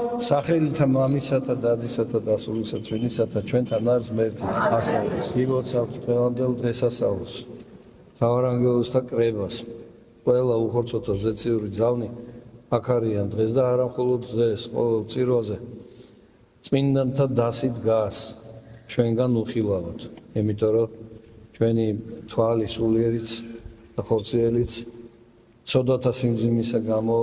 სახელითა მამისათა დადისათა დასულისა წმინდისათა ჩვენთან არის მერტი გილოცავთ დღევანდელ დღესასწაულს მთავარანგელოზთა კრებას ყველა უხორცოთა ზეციური ძალნი აქ არიან დღეს და არა მხოლოდ დღეს ყოველ წირვაზე წმინდანთა დასი დგას ჩვენგან უხილავად იმიტომ რომ ჩვენი თვალი სულიერიც და ხორციელიც ცოდვათა სიმძიმისა გამო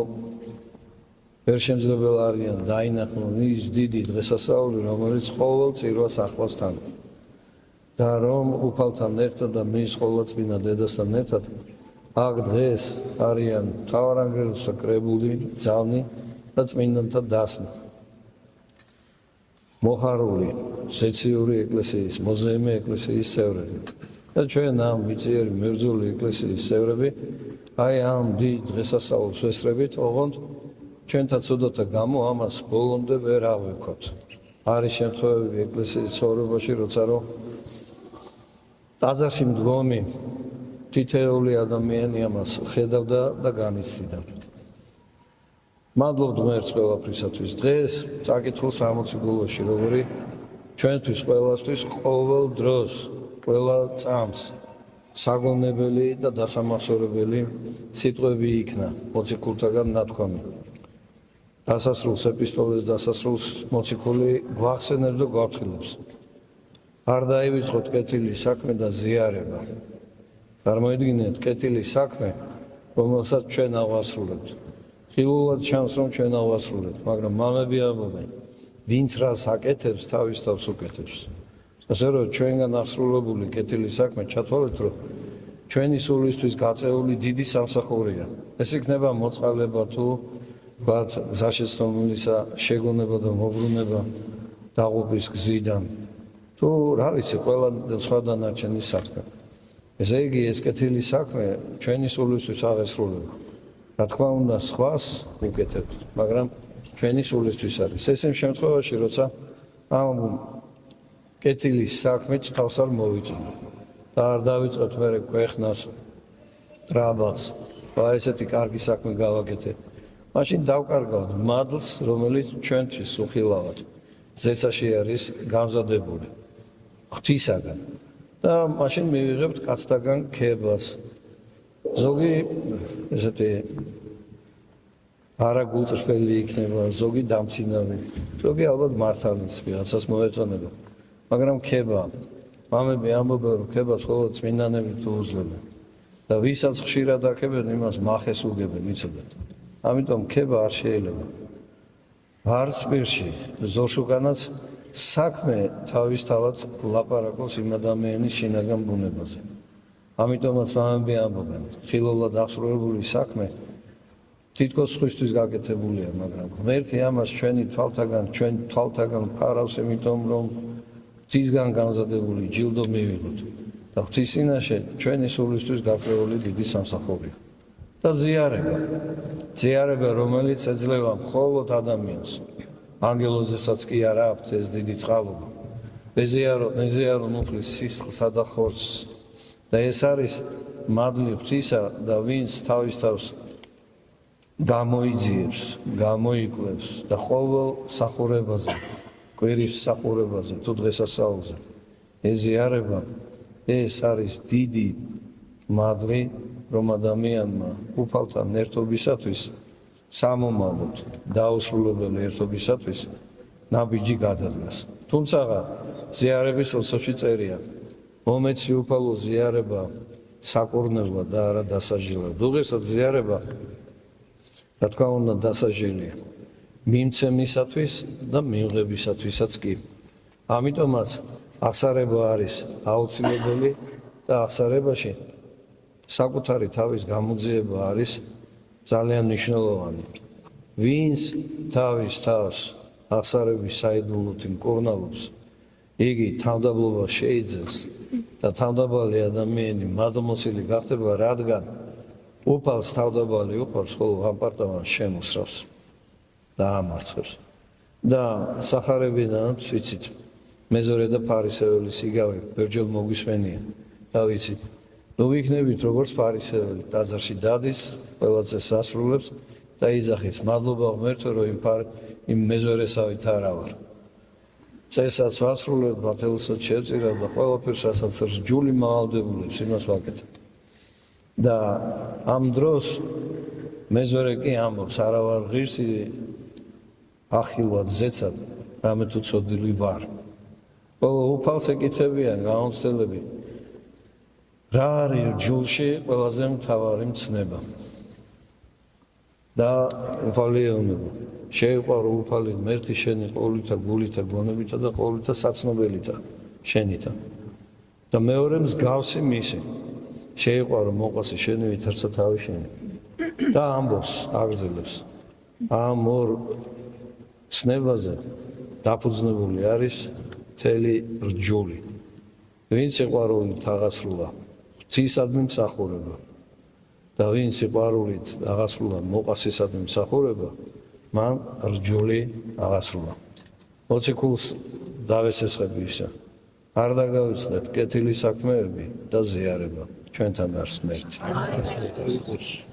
ვერ შემძლებელი არიან დაინახონ ის დიდი დღესასწაული რომელიც ყოველ წირვას ახლავს თან და რომ უფალთან ერთად და მის ყოვლადწმინდა დედასთან ერთად აქ დღეს არიან მთავარანგელოზთა კრებული ძალნი და წმინდანთა დასნი მოხარული ზეციური ეკლესიის მოზეიმე ეკლესიის წევრები და ჩვენ ამ მიწიერი მებრძოლი ეკლესიის წევრები აი ამ დიდ დღესასწაულს ვესწრებით ოღონდ ჩვენთა ცოდვათა გამო ამას ბოლომდე ვერ აღვიქოთ. არის შემთხვევები ეკლესიის ცხოვრებაში, როცა რომ ტაძარში მდგომი თითოეული ადამიანი ამას ხედავდა და განიცდიდა. მადლობთ ღმერთს ყველაფრისათვის. დღეს წაკითხულს ამოციგულოში, როგორი ჩვენთვის ყველასთვის ყოველ დროს, ყველა წამს საგონებელი და დასამახსოვრებელი სიტყვები იქნა მოციქულთაგან ნათქვამი. დასასრულს ეპისტოლეს დასასრულს მოციქული გვახსენებს და გვაფრთხილებს. არ დაივიწყოთ კეთილი საქმე და ზიარება. წარმოიდგინეთ კეთილი საქმე, რომელსაც ჩვენ ავასრულებთ. ხილულად ჩანს რომ ჩვენ ავასრულებთ, მაგრამ მამები ამბობენ, ვინც რას აკეთებს, თავის თავს უკეთებს. ასე რომ ჩვენგან აღსრულებული კეთილი საქმე ჩათვალეთ, რომ ჩვენი სულისთვის გაწეული დიდი სამსახურია. ეს იქნება მოწყალება თუ ვთქვათ, გზაშეცდომილისა შეგონება და მოbrunება დაღუპვის გზიდან. თუ რა ვიცი, ყველა სხვა დანარჩენი საქმე. ესე იგი, ეს კეთილი საქმე ჩვენი სულისთვის აღესრულება. რა თქმა უნდა, სხვას უკეთებთ, მაგრამ ჩვენი სულისთვის არის. ეს იმ შემთხვევაში, როცა ამ კეთილი საქმით თავს არ მოვიწყოთ და არ დავიწყოთ მერე ქვეყნას, ტრაბალს, და ესეთი კარგი საქმე გავაკეთე. მაშინ დავკარგავთ მადლს, რომელიც ჩვენთვის უხილავად ზეცაში არის გამზადებული ღვთისაგან და მაშინ მივიღებთ კაცთაგან ქებას. ზოგი ესეთი არაგულწრფელი იქნება, ზოგი დამცინავი, ზოგი ალბათ მართალიც ვიღაცას მოეწონება, მაგრამ ქება, მამები ამბობენ, რომ ქებას მხოლოდ წმინდანები თუ უძლებენ და ვისაც ხშირად აქებენ, იმას მახეს უგებენ, იცოდეთ. ამიტომ ქება არ შეიძლება. ვარსპირში ზოშუკანაც საქმე თავისთავად ლაპარაკობს იმ ადამიანის შინაგან ბუნებაზე. ამიტომაც მამები ამბობენ, ხილულად აღსრულებული საქმე თითქოს სხვისთვის გაკეთებულია, მაგრამ ღმერთი ამას ჩვენი თვალთაგან ფარავს, იმიტომ რომ ღვთისგან განზადებული ჯილდო მივიღოთ და ღვთის წინაშე ჩვენი სულისთვის გაწეული დიდი სამსახურია. და ზიარება, რომელიც ეძლევა მხოლოდ ადამიანს. ანგელოზებსაც კი არ აქვთ ეს დიდი წყალობა. მეზიარო მუხლის სისხლსა და ხორცს. და ეს არის მადლი ღვთისა და ვინც თავის თავს გამოიძიებს, გამოიკლებს და ყოველ სახურებაზე, კვირის სახურებაზე თუ დღესასწაულზე. ეს ზიარება, ეს არის დიდი მადლი, რომ ადამიანმა უფალთან ერთობისათვის სამომავლოდ დაუსრულებელი ერთობისათვის ნაბიჯი გადადგას. თუმცა ზიარების ოცოში წერია, მომეცი უფალო ზიარება საკურნელვა და არა დასაჟილება. უღირსად ზიარება, რა თქმა უნდა, დასაჟილია მიმცემისათვის და მიღებისათვისაც კი. ამიტომაც აღსარება არის აუცილებელი და აღსარებაში საკუთარი თავის გამოძიება არის ძალიან მნიშვნელოვანი. ვინც თავის თავს აღსარების საიდუმლოთი მკურნალობს, იგი თავდაბლობა შეიძენს და თავდაბალი ადამიანი მადლმოსილი გახდება, რადგან უფალს თავდაბალი უყვარს, ხოლო ამპარტავანს შემოსრავს და ამარცხებს. და სახარებიდან ვიცით, მეზორე და ფარისეველი სიგავი ბერჯელ მოგვისმენია და ვიცით, ნუ ვიქნებით როგორც ფარისეველი, ტაძარში დადის, ყველაცეს ასრულებს და იძახის, მადლობა ღმერთო, რომ იმ მეზორესავით არა ვარ. წესაც ვასრულებ, ბათელსაც შევწირა და ყველაფერს, რასაც რჯული მავალდებულებს, იმას ვაკეთებ. და ამ დროს მეზორე კი ამბობს, არა ვარ ღირსი, ახილვად, ზეცად, რამე თუ ცოდილი ვარ. ყველა უფალს ეკითხებიან გაუცდელები, რა არის რჯულში ყველაზე მთავარი მცნება. და უფალი ელმება, შეიყვარო უფალი ღმერთი შენი ყოვლითა გულითა გონებითა და ყოვლითა საცნობელითა შენითა. და მეორე მსგავსი მისი, შეიყვარო მოყვასი შენი ვითარცა თავი შენი. და ამბობს, აგრძელებს, ამ ორ ცნებაზე დაფუძნებული არის მთელი რჯული. ვინ სიყვარულით აღასრულა ღვთისადმი მსახურება და ვინ სიყვარულით აღასრულა მოყვასისადმი მსახურება, მან რჯული აღასრულა. მოციქულს დავესესხები ისა. არ დაგავიწყდეთ კეთილი საქმეები და ზიარება. ჩვენთან არის ღმერთი.